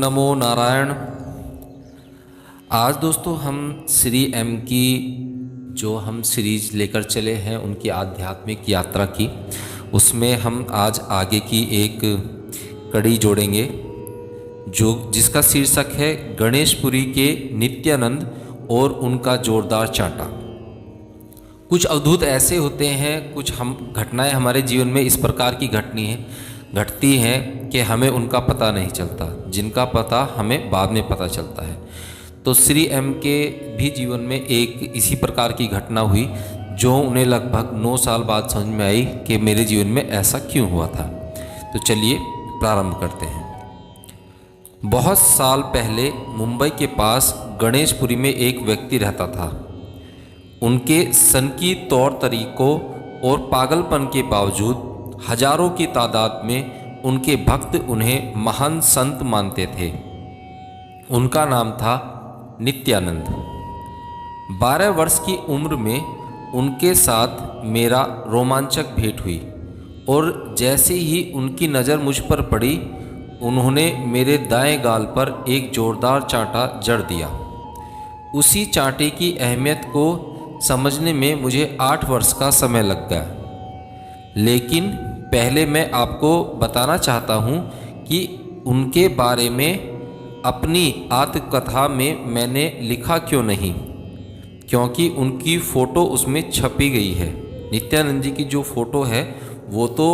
नमो नारायण। आज दोस्तों हम श्री एम की जो हम सीरीज लेकर चले हैं उनकी आध्यात्मिक यात्रा की, उसमें हम आज आगे की एक कड़ी जोड़ेंगे जो जिसका शीर्षक है गणेशपुरी के नित्यानंद और उनका जोरदार चांटा। कुछ अवधूत ऐसे होते हैं, कुछ हम घटनाएं हमारे जीवन में इस प्रकार की घटती हैं कि हमें उनका पता नहीं चलता, जिनका पता हमें बाद में पता चलता है। तो श्री एम के भी जीवन में एक इसी प्रकार की घटना हुई जो उन्हें लगभग 9 साल बाद समझ में आई कि मेरे जीवन में ऐसा क्यों हुआ था। तो चलिए प्रारंभ करते हैं। बहुत साल पहले मुंबई के पास गणेशपुरी में एक व्यक्ति रहता था। उनके सनकी तौर तरीकों और पागलपन के बावजूद हजारों की तादाद में उनके भक्त उन्हें महान संत मानते थे। उनका नाम था नित्यानंद। 12 वर्ष की उम्र में उनके साथ मेरा रोमांचक भेंट हुई और जैसे ही उनकी नज़र मुझ पर पड़ी, उन्होंने मेरे दाएं गाल पर एक जोरदार चांटा जड़ दिया। उसी चांटे की अहमियत को समझने में मुझे 8 वर्ष का समय लग गया। लेकिन पहले मैं आपको बताना चाहता हूँ कि उनके बारे में अपनी आत्मकथा में मैंने लिखा क्यों नहीं, क्योंकि उनकी फ़ोटो उसमें छपी गई है। नित्यानंद जी की जो फ़ोटो है वो तो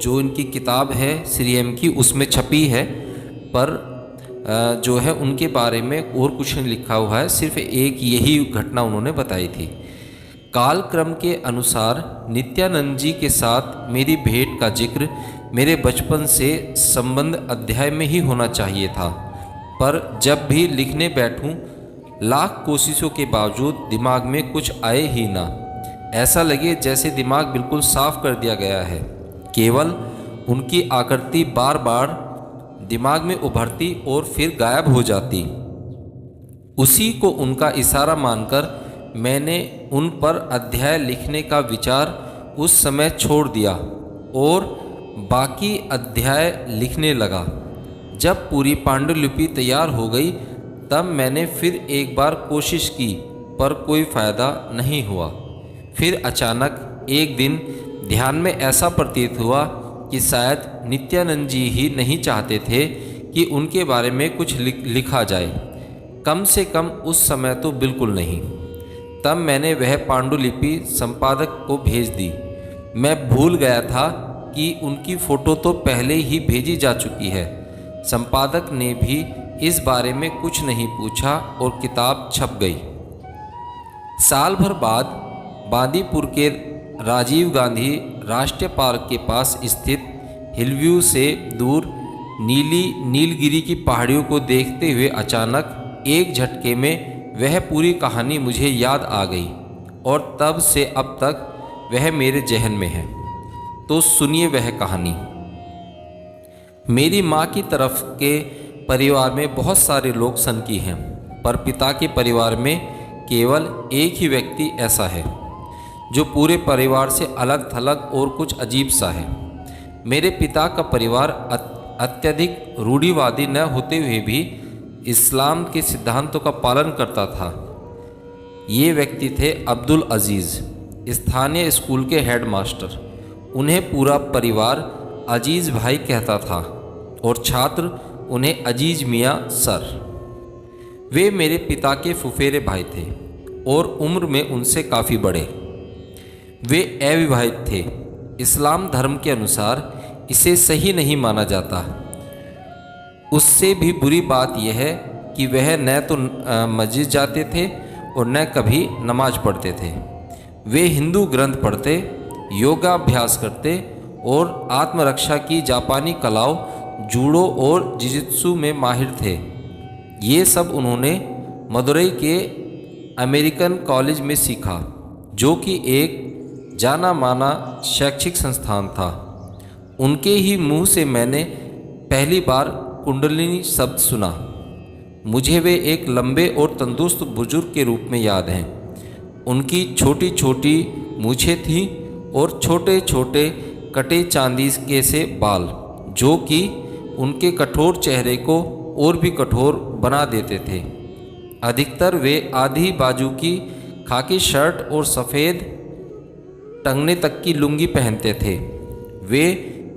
जो इनकी किताब है श्री एम की उसमें छपी है, पर जो है उनके बारे में और कुछ नहीं लिखा हुआ है, सिर्फ एक यही घटना उन्होंने बताई थी। कालक्रम के अनुसार नित्यानंद जी के साथ मेरी भेंट का जिक्र मेरे बचपन से संबंध अध्याय में ही होना चाहिए था, पर जब भी लिखने बैठूं, लाख कोशिशों के बावजूद दिमाग में कुछ आए ही ना। ऐसा लगे जैसे दिमाग बिल्कुल साफ कर दिया गया है। केवल उनकी आकृति बार बार दिमाग में उभरती और फिर गायब हो जाती। उसी को उनका इशारा मानकर मैंने उन पर अध्याय लिखने का विचार उस समय छोड़ दिया और बाकी अध्याय लिखने लगा। जब पूरी पांडुलिपि तैयार हो गई तब मैंने फिर एक बार कोशिश की, पर कोई फ़ायदा नहीं हुआ। फिर अचानक एक दिन ध्यान में ऐसा प्रतीत हुआ कि शायद नित्यानंद जी ही नहीं चाहते थे कि उनके बारे में कुछ लिखा जाए, कम से कम उस समय तो बिल्कुल नहीं। तब मैंने वह पांडुलिपि संपादक को भेज दी। मैं भूल गया था कि उनकी फ़ोटो तो पहले ही भेजी जा चुकी है। संपादक ने भी इस बारे में कुछ नहीं पूछा और किताब छप गई। साल भर बाद बांदीपुर के राजीव गांधी राष्ट्रीय पार्क के पास स्थित हिलव्यू से दूर नीलगिरी की पहाड़ियों को देखते हुए अचानक एक झटके में वह पूरी कहानी मुझे याद आ गई और तब से अब तक वह मेरे जहन में है। तो सुनिए वह कहानी। मेरी माँ की तरफ के परिवार में बहुत सारे लोग सनकी हैं, पर पिता के परिवार में केवल एक ही व्यक्ति ऐसा है जो पूरे परिवार से अलग थलग और कुछ अजीब सा है। मेरे पिता का परिवार अत्यधिक रूढ़िवादी न होते हुए भी इस्लाम के सिद्धांतों का पालन करता था। ये व्यक्ति थे अब्दुल अजीज़, स्थानीय स्कूल के हेडमास्टर। उन्हें पूरा परिवार अजीज़ भाई कहता था और छात्र उन्हें अजीज़ मियाँ सर। वे मेरे पिता के फुफेरे भाई थे और उम्र में उनसे काफ़ी बड़े। वे अविवाहित थे। इस्लाम धर्म के अनुसार इसे सही नहीं माना जाता। उससे भी बुरी बात यह है कि वह न तो मस्जिद जाते थे और न कभी नमाज पढ़ते थे। वे हिंदू ग्रंथ पढ़ते, योगाभ्यास करते और आत्मरक्षा की जापानी कलाओं, जूडो और जिजित्सु में माहिर थे। ये सब उन्होंने मदुरई के अमेरिकन कॉलेज में सीखा, जो कि एक जाना माना शैक्षिक संस्थान था। उनके ही मुंह से मैंने पहली बार कुंडलिनी शब्द सुना। मुझे वे एक लंबे और तंदुरुस्त बुजुर्ग के रूप में याद हैं। उनकी छोटी छोटी मूछें थीं और छोटे छोटे कटे चांदी के से बाल, जो कि उनके कठोर चेहरे को और भी कठोर बना देते थे। अधिकतर वे आधी बाजू की खाकी शर्ट और सफ़ेद टंगने तक की लुंगी पहनते थे। वे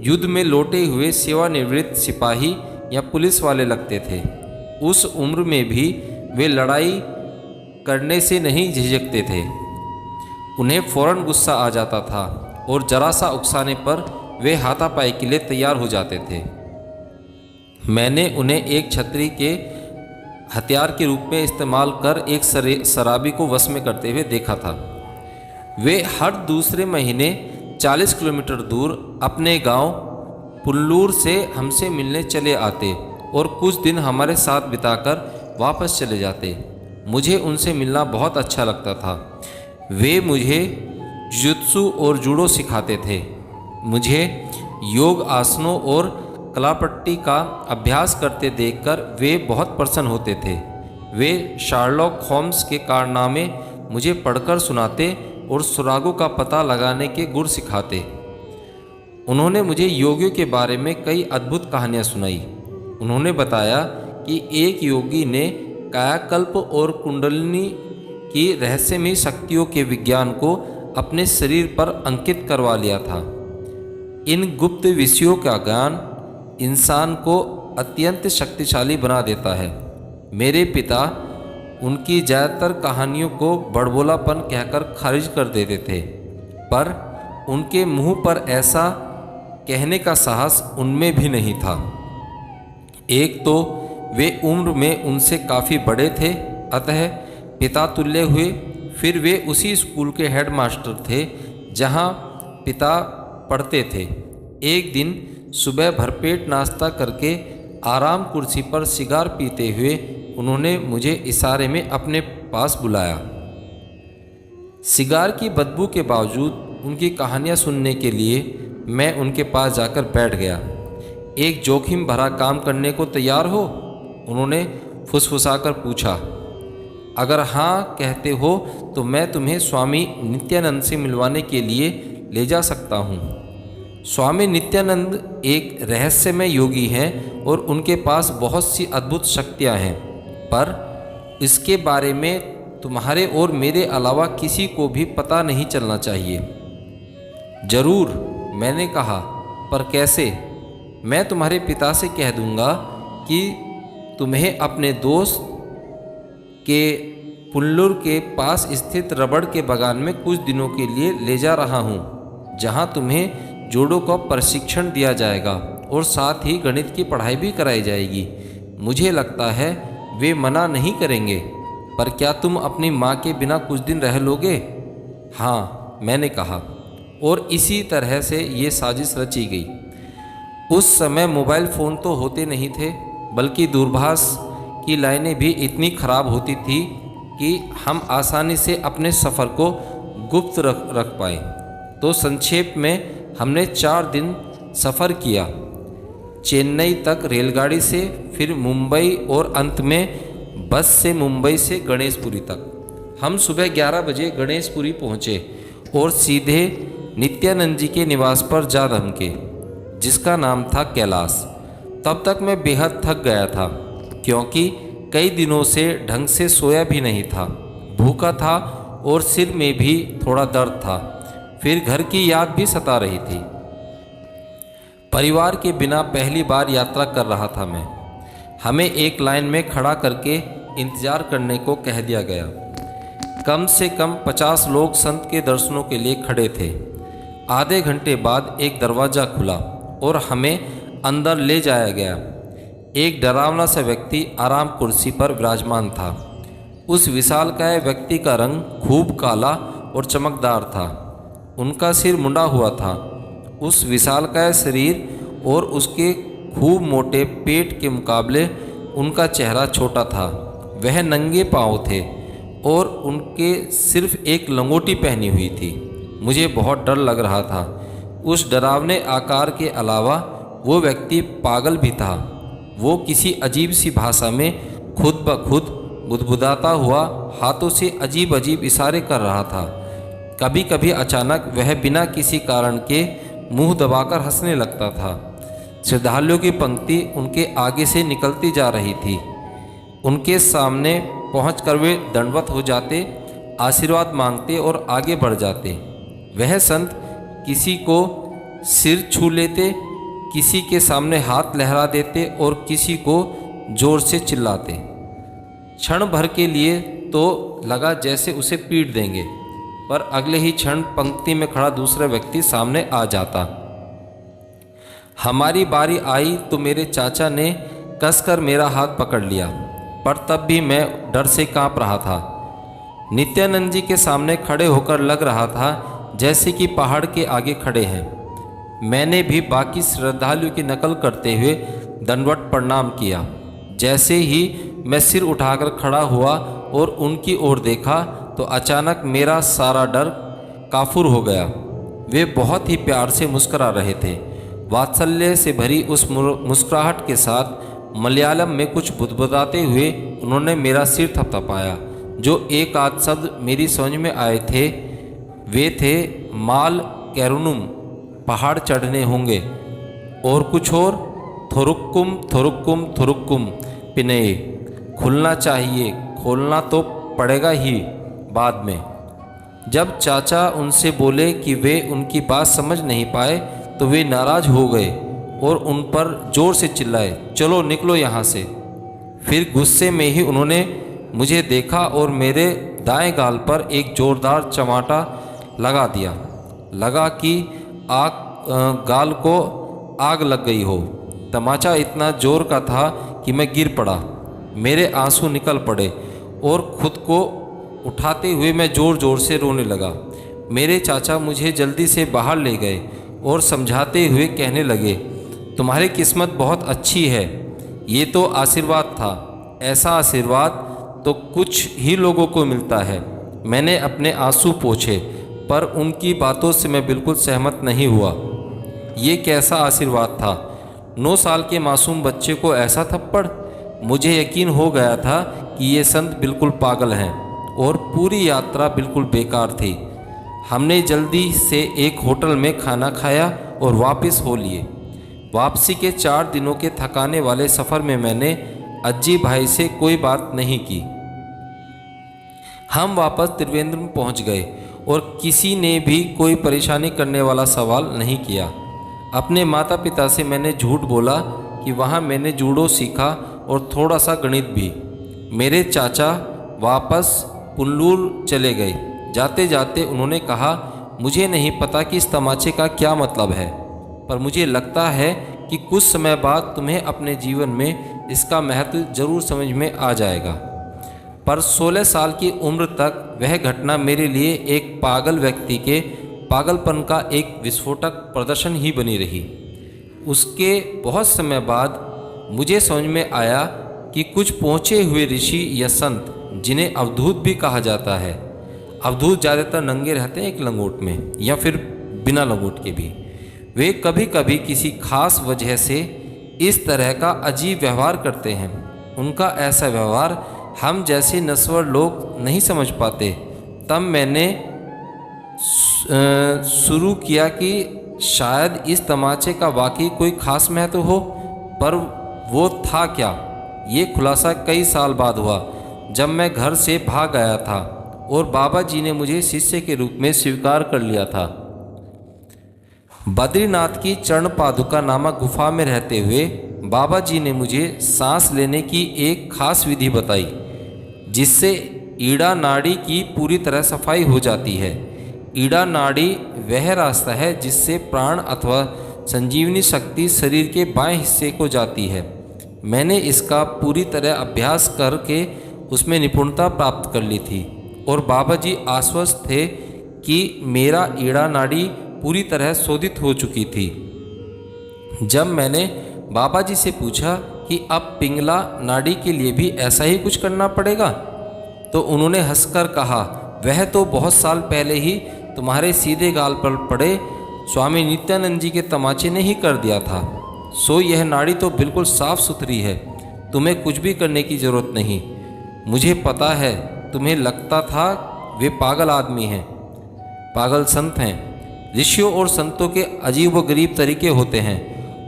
युद्ध में लौटे हुए सेवानिवृत्त सिपाही या पुलिस वाले लगते थे। उस उम्र में भी वे लड़ाई करने से नहीं झिझकते थे। उन्हें फौरन गुस्सा आ जाता था और जरा सा उकसाने पर वे हाथापाई के लिए तैयार हो जाते थे। मैंने उन्हें एक छतरी के हथियार के रूप में इस्तेमाल कर एक शराबी को वश में करते हुए देखा था। वे हर दूसरे महीने 40 किलोमीटर दूर अपने गांव पुल्लूर से हमसे मिलने चले आते और कुछ दिन हमारे साथ बिताकर वापस चले जाते। मुझे उनसे मिलना बहुत अच्छा लगता था। वे मुझे जुत्सु और जूडो सिखाते थे। मुझे योग आसनों और कलापट्टी का अभ्यास करते देखकर वे बहुत प्रसन्न होते थे। वे शार्लॉक होम्स के कारनामे मुझे पढ़कर सुनाते और सुरागों का पता लगाने के गुर सिखाते। उन्होंने मुझे योगियों के बारे में कई अद्भुत कहानियाँ सुनाई। उन्होंने बताया कि एक योगी ने कायाकल्प और कुंडलिनी की रहस्यमयी शक्तियों के विज्ञान को अपने शरीर पर अंकित करवा लिया था। इन गुप्त विषयों का ज्ञान इंसान को अत्यंत शक्तिशाली बना देता है। मेरे पिता उनकी ज़्यादातर कहानियों को बड़बोलापन कहकर खारिज कर देते थे, पर उनके मुंह पर ऐसा कहने का साहस उनमें भी नहीं था। एक तो वे उम्र में उनसे काफ़ी बड़े थे, अतः पिता तुल्य हुए। फिर वे उसी स्कूल के हेडमास्टर थे जहां पिता पढ़ते थे। एक दिन सुबह भरपेट नाश्ता करके आराम कुर्सी पर सिगार पीते हुए उन्होंने मुझे इशारे में अपने पास बुलाया। सिगार की बदबू के बावजूद उनकी कहानियाँ सुनने के लिए मैं उनके पास जाकर बैठ गया। एक जोखिम भरा काम करने को तैयार हो? उन्होंने फुसफुसाकर पूछा। अगर हाँ कहते हो तो मैं तुम्हें स्वामी नित्यानंद से मिलवाने के लिए ले जा सकता हूँ। स्वामी नित्यानंद एक रहस्यमय योगी हैं और उनके पास बहुत सी अद्भुत शक्तियाँ हैं, पर इसके बारे में तुम्हारे और मेरे अलावा किसी को भी पता नहीं चलना चाहिए। जरूर, मैंने कहा, पर कैसे? मैं तुम्हारे पिता से कह दूंगा कि तुम्हें अपने दोस्त के पुल्लूर के पास स्थित रबड़ के बागान में कुछ दिनों के लिए ले जा रहा हूँ, जहाँ तुम्हें जूडो का प्रशिक्षण दिया जाएगा और साथ ही गणित की पढ़ाई भी कराई जाएगी। मुझे लगता है वे मना नहीं करेंगे, पर क्या तुम अपनी माँ के बिना कुछ दिन रह लोगे? हाँ, मैंने कहा, और इसी तरह से ये साजिश रची गई। उस समय मोबाइल फ़ोन तो होते नहीं थे, बल्कि दूरभाष की लाइनें भी इतनी खराब होती थी कि हम आसानी से अपने सफ़र को गुप्त रख पाएँ। तो संक्षेप में हमने 4 दिन सफ़र किया, चेन्नई तक रेलगाड़ी से, फिर मुंबई और अंत में बस से मुंबई से गणेशपुरी तक। हम सुबह 11 बजे गणेशपुरी पहुँचे और सीधे नित्यानंद जी के निवास पर जा धमके, जिसका नाम था कैलाश। तब तक मैं बेहद थक गया था, क्योंकि कई दिनों से ढंग से सोया भी नहीं था, भूखा था और सिर में भी थोड़ा दर्द था। फिर घर की याद भी सता रही थी। परिवार के बिना पहली बार यात्रा कर रहा था मैं। हमें एक लाइन में खड़ा करके इंतज़ार करने को कह दिया गया। कम से कम 50 लोग संत के दर्शनों के लिए खड़े थे। आधे घंटे बाद एक दरवाज़ा खुला और हमें अंदर ले जाया गया। एक डरावना सा व्यक्ति आराम कुर्सी पर विराजमान था। उस विशालकाय व्यक्ति का रंग खूब काला और चमकदार था। उनका सिर मुंडा हुआ था। उस विशालकाय शरीर और उसके खूब मोटे पेट के मुकाबले उनका चेहरा छोटा था। वह नंगे पांव थे और उनके सिर्फ एक लंगोटी पहनी हुई थी। मुझे बहुत डर लग रहा था। उस डरावने आकार के अलावा वो व्यक्ति पागल भी था। वो किसी अजीब सी भाषा में खुद ब खुद बुदबुदाता हुआ हाथों से अजीब अजीब इशारे कर रहा था। कभी कभी अचानक वह बिना किसी कारण के मुंह दबाकर हंसने लगता था। श्रद्धालुओं की पंक्ति उनके आगे से निकलती जा रही थी। उनके सामने पहुंचकर वे दंडवत हो जाते, आशीर्वाद मांगते और आगे बढ़ जाते। वह संत किसी को सिर छू लेते, किसी के सामने हाथ लहरा देते और किसी को जोर से चिल्लाते। क्षण भर के लिए तो लगा जैसे उसे पीट देंगे, पर अगले ही क्षण पंक्ति में खड़ा दूसरा व्यक्ति सामने आ जाता। हमारी बारी आई तो मेरे चाचा ने कसकर मेरा हाथ पकड़ लिया, पर तब भी मैं डर से कांप रहा था। नित्यानंद जी के सामने खड़े होकर लग रहा था जैसे कि पहाड़ के आगे खड़े हैं। मैंने भी बाकी श्रद्धालुओं की नकल करते हुए दंडवत प्रणाम किया। जैसे ही मैं सिर उठाकर खड़ा हुआ और उनकी ओर देखा तो अचानक मेरा सारा डर काफूर हो गया। वे बहुत ही प्यार से मुस्करा रहे थे। वात्सल्य से भरी उस मुस्कुराहट के साथ मलयालम में कुछ बुदबुदाते हुए उन्होंने मेरा सिर थपथपाया। जो एक आध शब्द मेरी समझ में आए थे वे थे, माल कैरुनुम, पहाड़ चढ़ने होंगे, और कुछ और, थोरुक्कुम थोरुक्कुम थोरुक्कुम पिनये, खुलना चाहिए, खोलना तो पड़ेगा ही बाद में। जब चाचा उनसे बोले कि वे उनकी बात समझ नहीं पाए तो वे नाराज हो गए और उन पर जोर से चिल्लाए, चलो निकलो यहाँ से। फिर गुस्से में ही उन्होंने मुझे देखा और मेरे दाएं गाल पर एक जोरदार चमाटा लगा दिया। लगा कि गाल को आग लग गई हो। तमाचा इतना जोर का था कि मैं गिर पड़ा। मेरे आंसू निकल पड़े और खुद को उठाते हुए मैं ज़ोर ज़ोर से रोने लगा। मेरे चाचा मुझे जल्दी से बाहर ले गए और समझाते हुए कहने लगे, तुम्हारी किस्मत बहुत अच्छी है, ये तो आशीर्वाद था। ऐसा आशीर्वाद तो कुछ ही लोगों को मिलता है। मैंने अपने आंसू पोंछे, पर उनकी बातों से मैं बिल्कुल सहमत नहीं हुआ। ये कैसा आशीर्वाद था? 9 साल के मासूम बच्चे को ऐसा थप्पड़? मुझे यकीन हो गया था कि ये संत बिल्कुल पागल हैं और पूरी यात्रा बिल्कुल बेकार थी। हमने जल्दी से एक होटल में खाना खाया और वापस हो लिए। वापसी के 4 दिनों के थकाने वाले सफ़र में मैंने अज्जी भाई से कोई बात नहीं की। हम वापस त्रिवेंद्रम पहुंच गए और किसी ने भी कोई परेशानी करने वाला सवाल नहीं किया। अपने माता पिता से मैंने झूठ बोला कि वहाँ मैंने जूडो सीखा और थोड़ा सा गणित भी। मेरे चाचा वापस पुल्लूर चले गए। जाते जाते उन्होंने कहा, मुझे नहीं पता कि इस तमाचे का क्या मतलब है, पर मुझे लगता है कि कुछ समय बाद तुम्हें अपने जीवन में इसका महत्व जरूर समझ में आ जाएगा। पर 16 साल की उम्र तक वह घटना मेरे लिए एक पागल व्यक्ति के पागलपन का एक विस्फोटक प्रदर्शन ही बनी रही। उसके बहुत समय बाद मुझे समझ में आया कि कुछ पहुँचे हुए ऋषि या संत, जिन्हें अवधूत भी कहा जाता है, अवधूत ज़्यादातर नंगे रहते हैं एक लंगोट में या फिर बिना लंगोट के भी, वे कभी कभी किसी खास वजह से इस तरह का अजीब व्यवहार करते हैं। उनका ऐसा व्यवहार हम जैसे नस्वर लोग नहीं समझ पाते। तब मैंने शुरू किया कि शायद इस तमाचे का वाकई कोई खास महत्व हो, पर वो था क्या, ये खुलासा कई साल बाद हुआ, जब मैं घर से भाग आया था और बाबा जी ने मुझे शिष्य के रूप में स्वीकार कर लिया था। बद्रीनाथ की चरण पादुका नामक गुफा में रहते हुए बाबा जी ने मुझे सांस लेने की एक खास विधि बताई, जिससे ईड़ा नाड़ी की पूरी तरह सफाई हो जाती है। ईड़ा नाड़ी वह रास्ता है जिससे प्राण अथवा संजीवनी शक्ति शरीर के बाएं हिस्से को जाती है। मैंने इसका पूरी तरह अभ्यास करके उसमें निपुणता प्राप्त कर ली थी और बाबा जी आश्वस्त थे कि मेरा ईड़ा नाड़ी पूरी तरह शोधित हो चुकी थी। जब मैंने बाबा जी से पूछा कि अब पिंगला नाड़ी के लिए भी ऐसा ही कुछ करना पड़ेगा, तो उन्होंने हंसकर कहा, वह तो बहुत साल पहले ही तुम्हारे सीधे गाल पर पड़े स्वामी नित्यानंद जी के तमाचे ने ही कर दिया था। सो यह नाड़ी तो बिल्कुल साफ सुथरी है, तुम्हें कुछ भी करने की ज़रूरत नहीं। मुझे पता है तुम्हें लगता था वे पागल आदमी हैं, पागल संत हैं। ऋषियों और संतों के अजीब व गरीब तरीके होते हैं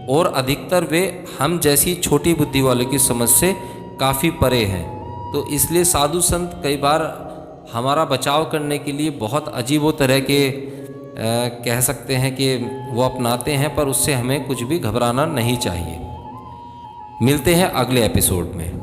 और अधिकतर वे हम जैसी छोटी बुद्धि वालों की समझ से काफ़ी परे हैं। तो इसलिए साधु संत कई बार हमारा बचाव करने के लिए बहुत अजीब तरह के कह सकते हैं कि वो अपनाते हैं, पर उससे हमें कुछ भी घबराना नहीं चाहिए। मिलते हैं अगले एपिसोड में।